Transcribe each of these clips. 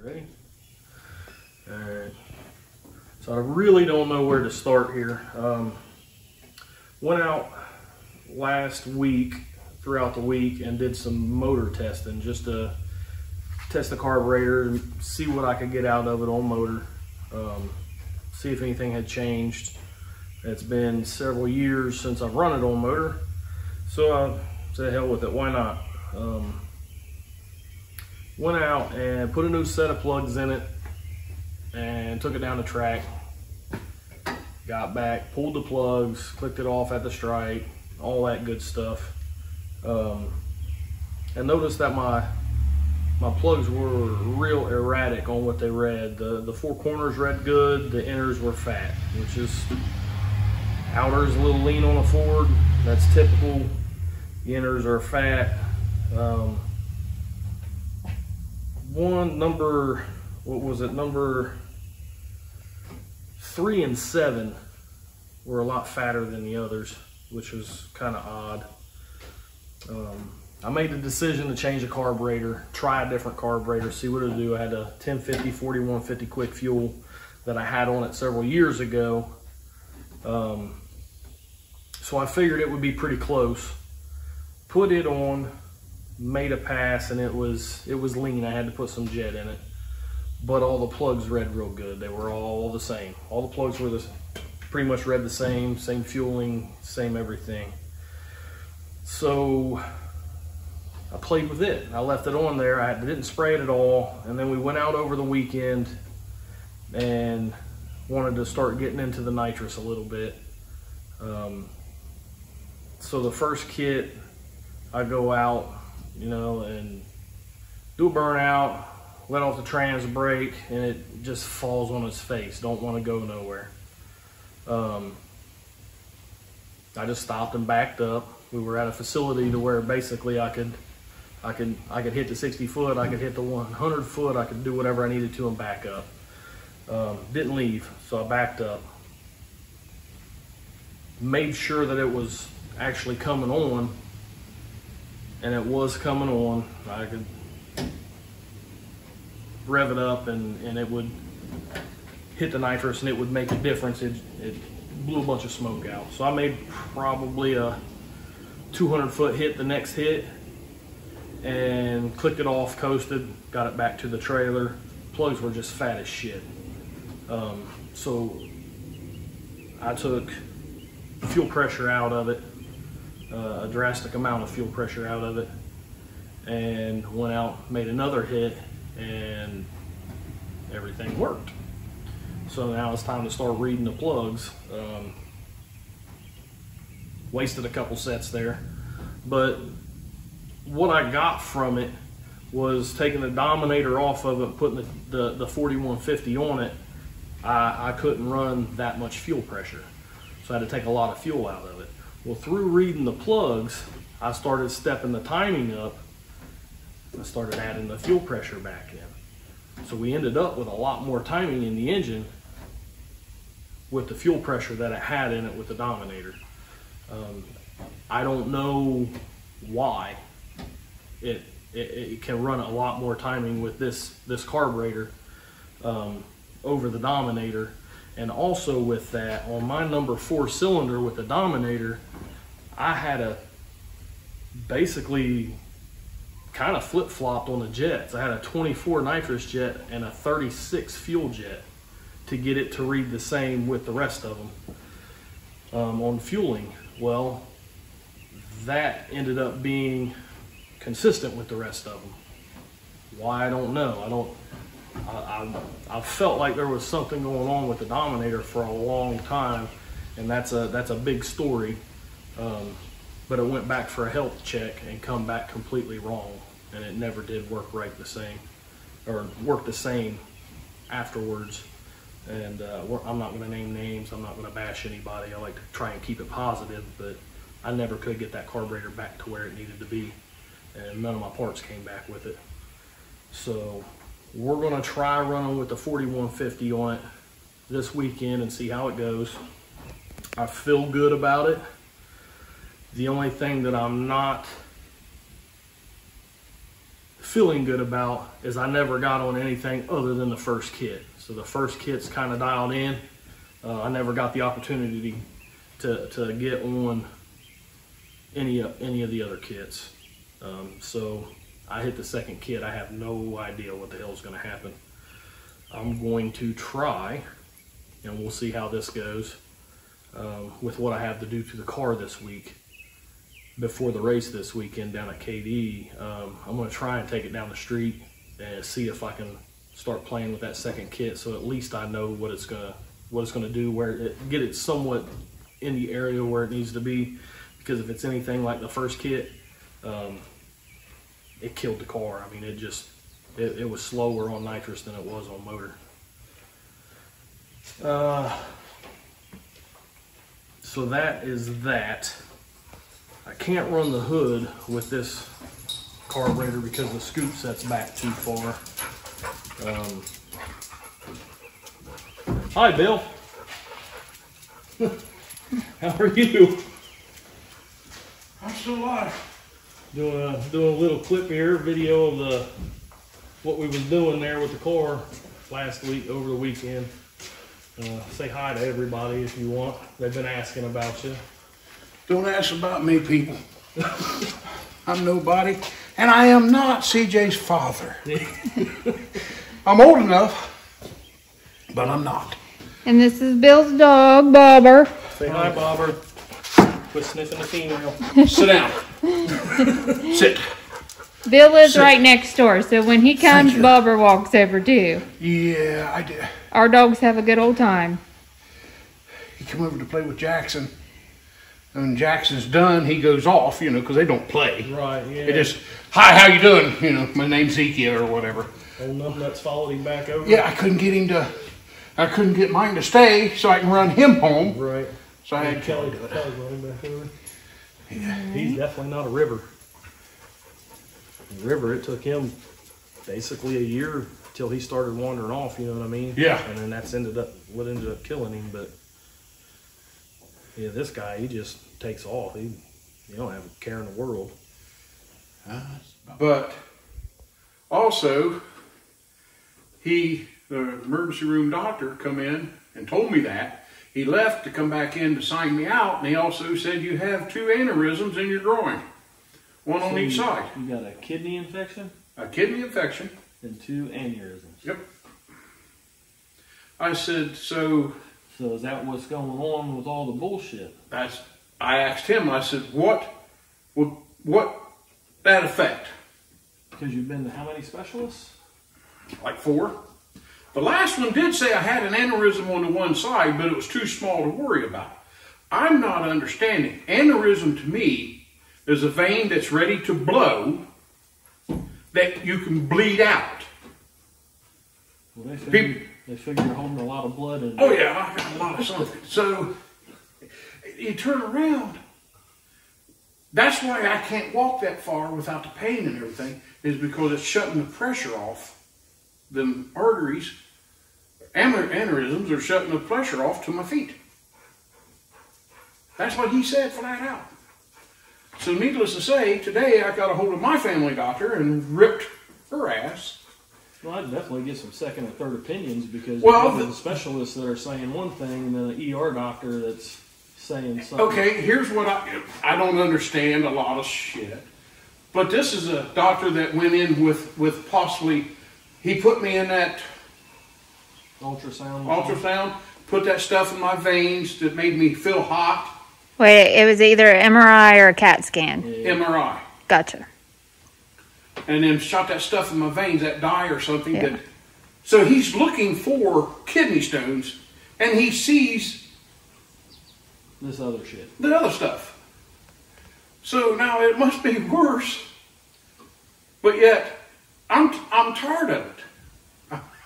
Ready? All right. So I really don't know where to start here. Went out last week, throughout the week, and did some motor testing just to test the carburetor and see what I could get out of it on motor. See if anything had changed. It's been several years since I've run it on motor, so I said hell with it, why not? Went out and put a new set of plugs in it and took it down the track. Got back, pulled the plugs, clicked it off at the strike, all that good stuff. And noticed that my plugs were real erratic on what they read. The four corners read good, the inners were fat, which is, outer's a little lean on the Ford, that's typical. The inners are fat. Number 3 and 7 were a lot fatter than the others, which was kind of odd. I made the decision to change the carburetor, try a different carburetor, see what it'll do. I had a 1050 4150 quick fuel that I had on it several years ago. So I figured it would be pretty close. Put it on, made a pass, and it was lean. I had to put some jet in it, but all the plugs read real good. They were all the same. All the plugs were pretty much read the same fueling, same everything. So I played with it. I left it on there. I didn't spray it at all. And then we went out over the weekend and wanted to start getting into the nitrous a little bit. So the first kit, I go out, and do a burnout, let off the trans brake, and it just falls on its face. Don't want to go nowhere. I just stopped and backed up. We were at a facility to where basically I could hit the 60 foot, I could hit the 100 foot, I could do whatever I needed to and back up. Didn't leave, so I backed up. Made sure that it was actually coming on, and it was coming on. I could rev it up and it would hit the nitrous and it would make a difference. It blew a bunch of smoke out. So I made probably a 200 foot hit the next hit and clicked it off, coasted, got it back to the trailer. Plugs were just fat as shit. So I took fuel pressure out of it, a drastic amount of fuel pressure out of it, and went out, made another hit, and everything worked. So now it's time to start reading the plugs. Wasted a couple sets there, but what I got from it was taking the Dominator off of it, putting the 4150 on it. I couldn't run that much fuel pressure, so I had to take a lot of fuel out of it. Well, through reading the plugs, I started stepping the timing up. I started adding the fuel pressure back in. So we ended up with a lot more timing in the engine with the fuel pressure that it had in it with the Dominator. I don't know why it can run a lot more timing with this carburetor over the Dominator. And also with that, on my number 4 cylinder with the Dominator, I had a basically kind of flip-flopped on the jets. I had a 24 nitrous jet and a 36 fuel jet to get it to read the same with the rest of them on fueling. Well, that ended up being consistent with the rest of them. Why, I don't know. I felt like there was something going on with the Dominator for a long time, and that's a big story. But it went back for a health check and come back completely wrong, and it never did work right the same, or work the same afterwards. And I'm not going to name names. I'm not going to bash anybody. I like to try and keep it positive, but I never could get that carburetor back to where it needed to be, and none of my parts came back with it. So we're going to try running with the 4150 on it this weekend and see how it goes. I feel good about it. The only thing that I'm not feeling good about is I never got on anything other than the first kit. So the first kit's kind of dialed in. I never got the opportunity to get on any of the other kits. So I hit the second kit. I have no idea what the hell is going to happen. I'm going to try, and we'll see how this goes with what I have to do to the car this week before the race this weekend down at KD. I'm going to try and take it down the street and see if I can start playing with that second kit, so at least I know what it's going to do, get it somewhat in the area where it needs to be. Because if it's anything like the first kit, it killed the car. I mean, it was slower on nitrous than it was on motor. So that is that. I can't run the hood with this carburetor because the scoop set's back too far. Hi, Bill. How are you? I'm still alive. Doing a little clip here, video of what we was doing there with the car last week, over the weekend. Say hi to everybody if you want. They've been asking about you. Don't ask about me, people. I'm nobody, and I am not CJ's father. I'm old enough, but I'm not. And this is Bill's dog, Bobber. Say hi, Bobber. Quit sniffing the female. Sit down. Sit. Bill lives Sit. right next door, so when he comes, you. Bobber walks over too. Yeah, I did. Our dogs have a good old time. He come over to play with Jackson. And when Jackson's done, he goes off, because they don't play. Right, yeah. It just, hi, how you doing? My name's Zeke or whatever. Old numbnuts followed him back over. Yeah, I couldn't get mine to stay so I can run him home. Right. So I had Kelly do it. Kelly running back over. Yeah. He's definitely not a River. River, it took him basically a year till he started wandering off, you know what I mean? Yeah. And then that's what ended up killing him. But yeah, this guy, he just takes off. He don't have a care in the world. But also, the emergency room doctor come in and told me that. He left to come back in to sign me out, and he also said you have 2 aneurysms in your groin. One on each side. You got a kidney infection? A kidney infection. And 2 aneurysms. Yep. I said, so is that what's going on with all the bullshit? I asked him, I said, what that affect? Because you've been to how many specialists? Like 4. The last one did say I had an aneurysm on the one side, but it was too small to worry about. I'm not understanding. Aneurysm to me is a vein that's ready to blow that you can bleed out. Well, they figure you're holding a lot of blood in. Oh yeah, I got a lot of something. So you turn around. That's why I can't walk that far without the pain and everything, is because it's shutting the pressure off. The arteries, aneurysms are shutting the pressure off to my feet. That's what he said flat out. So needless to say, today I got a hold of my family doctor and ripped her ass. Well, I'd definitely get some second and third opinions, because the specialists that are saying one thing and then an ER doctor that's saying something. Okay, here's what I don't understand a lot of shit. But this is a doctor that went in with possibly, he put me in that ultrasound, put that stuff in my veins that made me feel hot. Wait, it was either an MRI or a CAT scan. Yeah. MRI. Gotcha. And then shot that stuff in my veins, that dye or something. Yeah. So he's looking for kidney stones, and he sees this other shit. The other stuff. So now it must be worse, but yet I'm tired of it.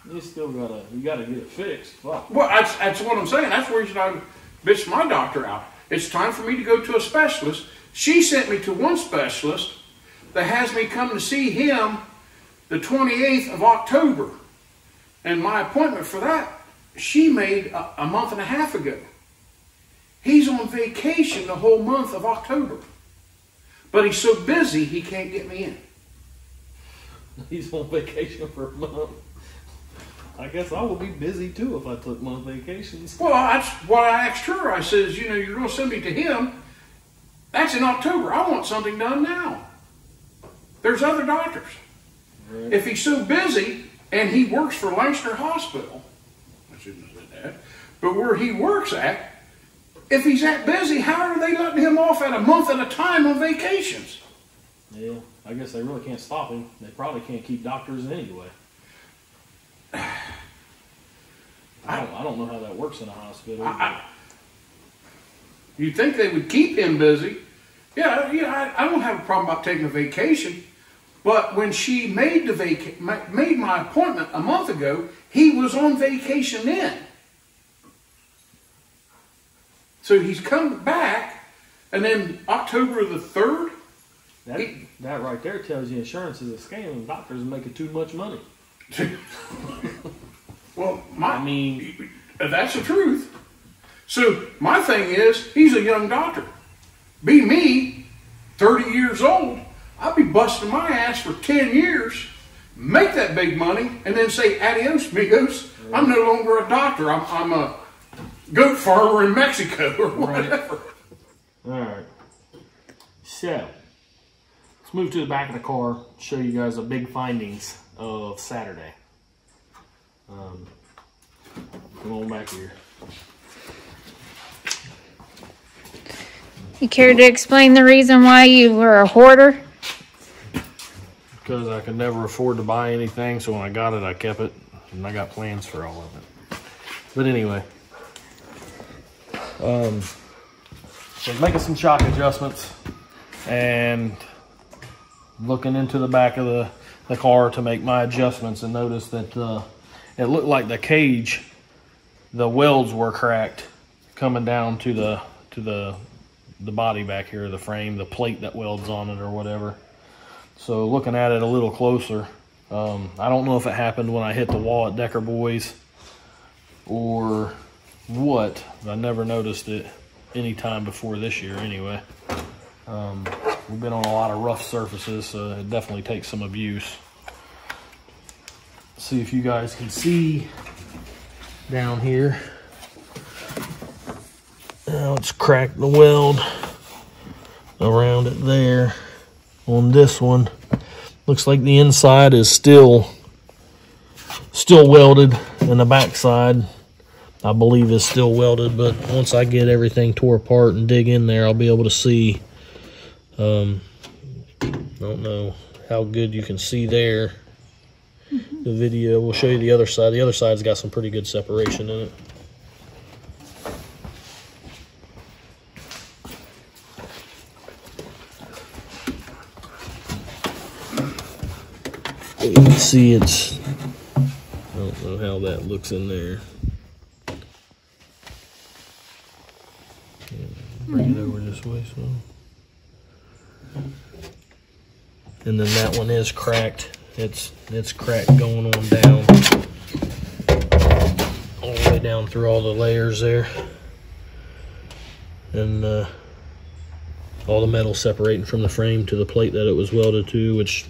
You gotta get it fixed. Fuck. Well, that's what I'm saying. That's the reason I bitched my doctor out. It's time for me to go to a specialist. She sent me to one specialist that has me come to see him the 28th of October. And my appointment for that, she made a month and a half ago. He's on vacation the whole month of October. But he's so busy, he can't get me in. He's on vacation for a month. I guess I would be busy too if I took month vacations. Well, that's what I asked her. I says, you know, you're going to send me to him. That's in October. I want something done now. There's other doctors. Right. If he's so busy and he works for Lancaster Hospital, I shouldn't have said that, but where he works at, if he's that busy, how are they letting him off at a month at a time on vacations? Yeah, I guess they really can't stop him. They probably can't keep doctors anyway. I don't know how that works in a hospital. You'd think they would keep him busy. Yeah, I don't have a problem about taking a vacation. But when she made made my appointment a month ago, he was on vacation then. So he's come back, and then October the 3rd. That right there tells you insurance is a scam and doctors are making too much money. Well, I mean, that's the truth. So my thing is, he's a young doctor. Be me, 30 years old, I'd be busting my ass for 10 years, make that big money, and then say, adios, amigos. I'm no longer a doctor. I'm a goat farmer in Mexico or whatever. All right. So, let's move to the back of the car, show you guys the big findings of Saturday. Come on back here. You care to explain the reason why you were a hoarder? Because I could never afford to buy anything, so when I got it, I kept it, and I got plans for all of it. But anyway, so making some shock adjustments and looking into the back of the car to make my adjustments, and noticed that it looked like the cage, the welds were cracked coming down to the body back here, the frame, the plate that welds on it or whatever. So looking at it a little closer, I don't know if it happened when I hit the wall at Decker Boys or what. I never noticed it any time before this year anyway. We've been on a lot of rough surfaces, so it definitely takes some abuse. See if you guys can see down here. Now it's cracked the weld around it there. On this one, looks like the inside is still welded, and the back side I believe is still welded, but once I get everything tore apart and dig in there, I'll be able to see. I don't know how good you can see there. The video will show you the other side. The other side's got some pretty good separation in it. You can see it's, I don't know how that looks in there. Bring it over this way, so. And then that one is cracked. It's cracked going on down, all the way down through all the layers there. And all the metal separating from the frame to the plate that it was welded to, which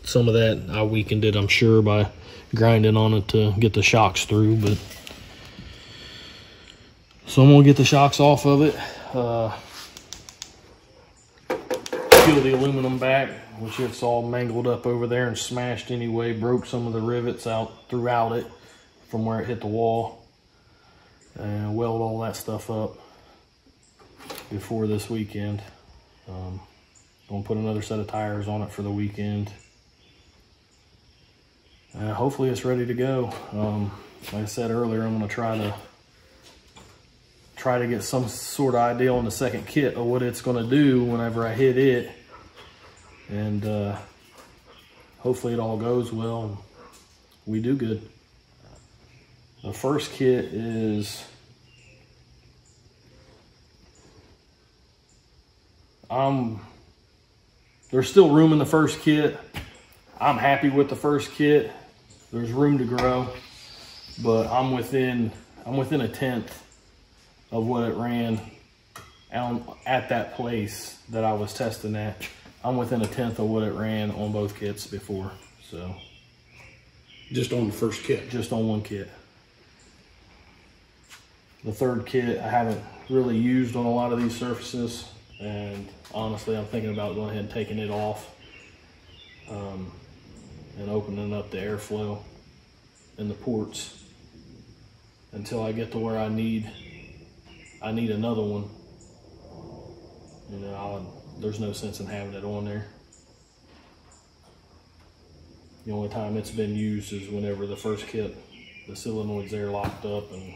some of that I weakened it, I'm sure, by grinding on it to get the shocks through. But so I'm gonna get the shocks off of it, peel the aluminum back, which it's all mangled up over there and smashed anyway, broke some of the rivets out throughout it from where it hit the wall, and weld all that stuff up before this weekend. Gonna put another set of tires on it for the weekend. Hopefully it's ready to go. Like I said earlier, I'm gonna try to get some sort of idea on the second kit of what it's gonna do whenever I hit it. And hopefully it all goes well and we do good. The first kit is, there's still room in the first kit. I'm happy with the first kit. There's room to grow, but I'm within a tenth of what it ran at that place that I was testing at. I'm within a tenth of what it ran on both kits before. So Just on the first kit. just on one kit. The third kit I haven't really used on a lot of these surfaces, and honestly I'm thinking about going ahead and taking it off and opening up the airflow in the ports until I get to where I need another one. You know, there's no sense in having it on there. The only time it's been used is whenever the first kit, the solenoid's there locked up, and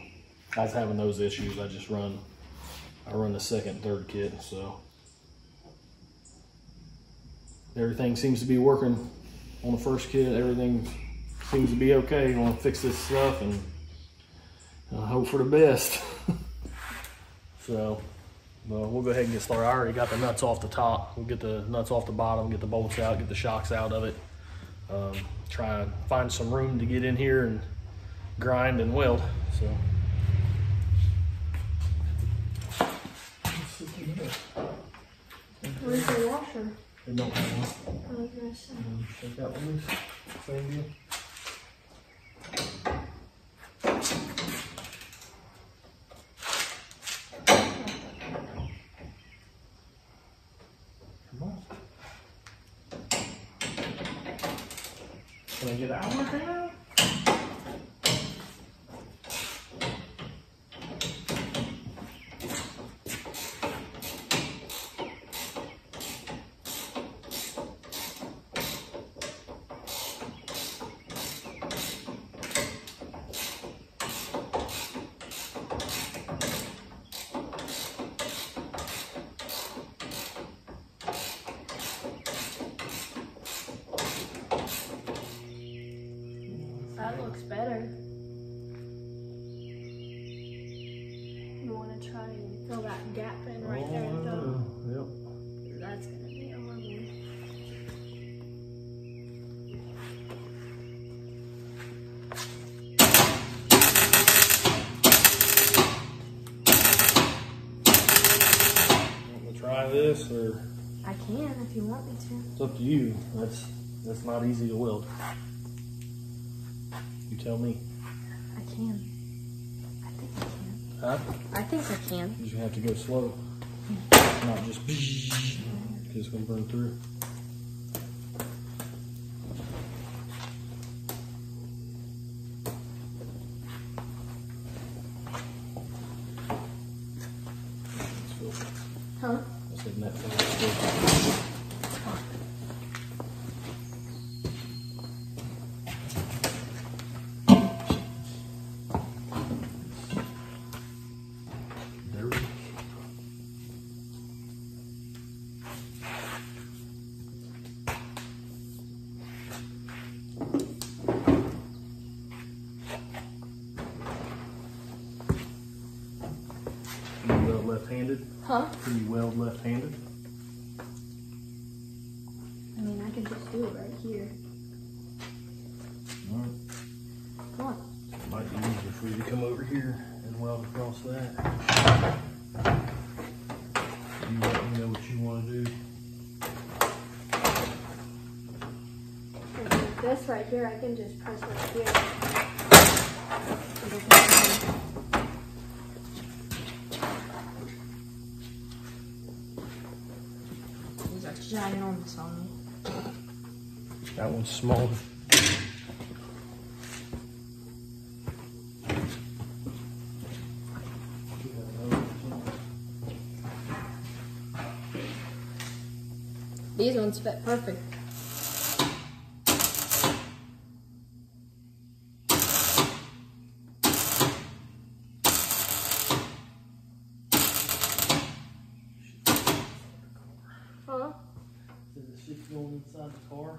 I was having those issues. I run the second, third kit, so everything seems to be working on the first kit. Everything seems to be okay. I want to fix this stuff and hope for the best. So we'll go ahead and get started. I already got the nuts off the top. We'll get the nuts off the bottom, get the bolts out, get the shocks out of it. Try and find some room to get in here and grind and weld. So Where's the washer? they don't have one. I was gonna say. Take that one loose. Same deal. Come on. Can I get out of here? That looks better. You want to try and fill that gap in right there though? Yep. That's gonna be a horrible. Want to try this, or I can if you want me to. it's up to you. That's not easy to weld. You tell me. I can. I think I can. Huh? I think I can. You're just gonna have to go slow. Not just because it's gonna burn through. Huh? I said that thing. There we go. Can you weld left-handed? Huh? Can you weld left-handed? I mean, I can just do it right here. All right. Come on. It might be easier for you to come over here and weld across that. You let me know what you want to do. And with this right here, I can just press right here. He's like ginormous on me. That one's small. These ones fit perfect. Huh? Is it shit going inside the car?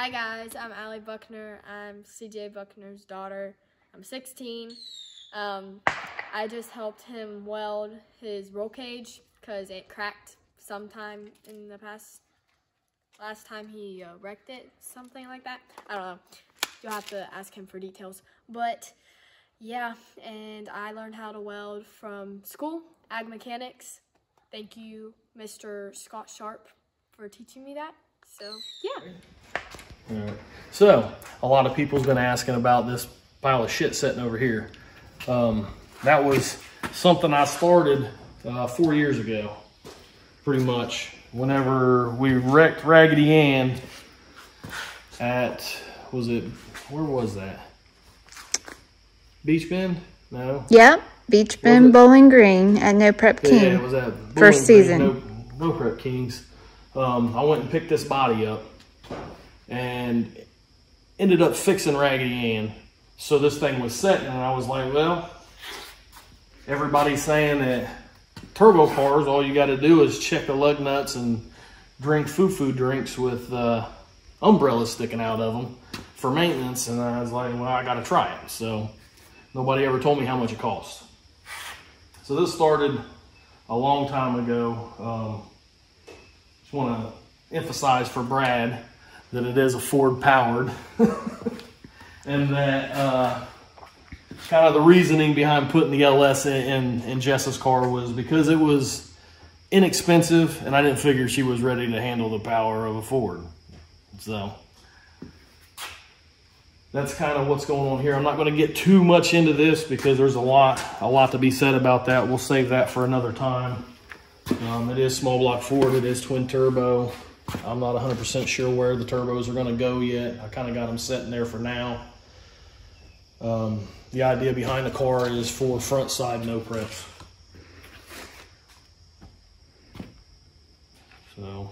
Hi guys, I'm Allie Buckner. I'm CJ Buckner's daughter. I'm 16. I just helped him weld his roll cage because it cracked sometime in the past. Last time he wrecked it, something like that. I don't know. You'll have to ask him for details. But yeah, and I learned how to weld from school, Ag Mechanics. Thank you, Mr. Scott Sharp, for teaching me that. So yeah. All right. So a lot of people's been asking about this pile of shit sitting over here. That was something I started 4 years ago, pretty much. Whenever we wrecked Raggedy Ann at, where was that? Beach Bend? No. Yep, Beach Bend Bowling Green at No Prep King. Yeah, it was at First season. No Prep Kings. I went and picked this body up and ended up fixing Raggedy Ann. So this thing was setting, and I was like, well, everybody's saying that turbo cars, all you got to do is check the lug nuts and drink foo-foo drinks with umbrellas sticking out of them for maintenance. And I was like, well, I got to try it. So nobody ever told me how much it cost. So this started a long time ago. Just want to emphasize for Brad that it is a Ford powered. And that kind of the reasoning behind putting the LS in Jess's car was because it was inexpensive, and I didn't figure she was ready to handle the power of a Ford. So that's kind of what's going on here. I'm not going to get too much into this because there's a lot to be said about that. We'll save that for another time. It is small block Ford. It is twin turbo. I'm not 100% sure where the turbos are going to go yet. I kind of got them sitting there for now. The idea behind the car is for front side no preps. So